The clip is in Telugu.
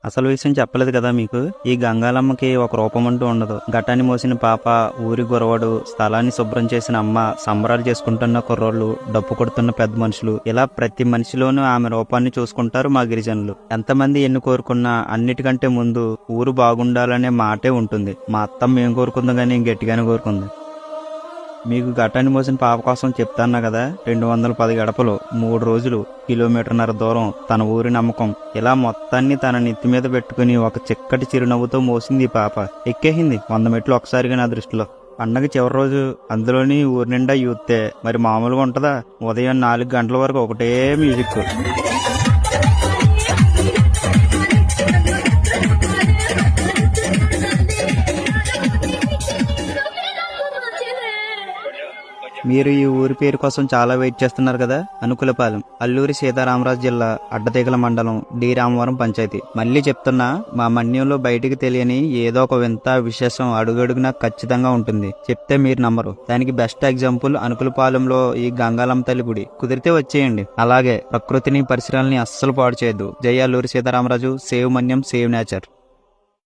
అసలు విషయం చెప్పలేదు కదా మీకు. ఈ గంగాలమ్మకి ఒక రూపం అంటూ ఉండదు. ఘటాన్ని మోసిన పాప, ఊరి గురవడు, స్థలాన్ని శుభ్రం చేసిన అమ్మ, సంబరాలు చేసుకుంటున్న కుర్రోళ్ళు, డప్పు కొడుతున్న పెద్ద మనుషులు, ఇలా ప్రతి మనిషిలోనూ ఆమె రూపాన్ని చూసుకుంటారు మా గిరిజనులు. ఎంతమంది ఎన్ని కోరుకున్నా అన్నిటికంటే ముందు ఊరు బాగుండాలనే మాటే ఉంటుంది. మా అత్తమ్మ ఏం కోరుకుందో గానీ గట్టిగానే కోరుకుంది. మీకు ఘటాన్ని మోసిన పాప కోసం చెప్తాన్నా కదా, 210 గడపలు, 3 రోజులు, కిలోమీటర్న్నర దూరం, తన ఊరి నమ్మకం, ఇలా మొత్తాన్ని తన నెత్తి మీద పెట్టుకుని ఒక చిక్కటి చిరునవ్వుతో మోసింది ఈ పాప. ఎక్కేసింది 100 మెట్లు ఒకసారిగా నా దృష్టిలో. పండగ చివరి రోజు, అందులోని ఊరి నిండా యూత్తే, మరి మామూలుగా ఉంటుందా? ఉదయం 4 గంటల వరకు ఒకటే మ్యూజిక్. మీరు ఈ ఊరి పేరు కోసం చాలా వెయిట్ చేస్తున్నారు కదా. అనుకులపాలెం, అల్లూరి సీతారామరాజు జిల్లా, అడ్డతీగల మండలం, డి రామవరం పంచాయతీ. మళ్ళీ చెప్తున్నా, మా మన్యంలో బయటికి తెలియని ఏదో ఒక వింత విశేషం అడుగడుగునా ఖచ్చితంగా ఉంటుంది. చెప్తే మీరు నమ్మరు. దానికి బెస్ట్ ఎగ్జాంపుల్ అనుకులపాలెంలో ఈ గంగాలమ్మ తల్లి గుడి. కుదిరితే వచ్చేయండి. అలాగే ప్రకృతిని, పరిసరాలని అస్సలు పాడు చేయొద్దు. జై అల్లూరి సీతారామరాజు. సేవ్ మన్యం, సేవ్ నేచర్.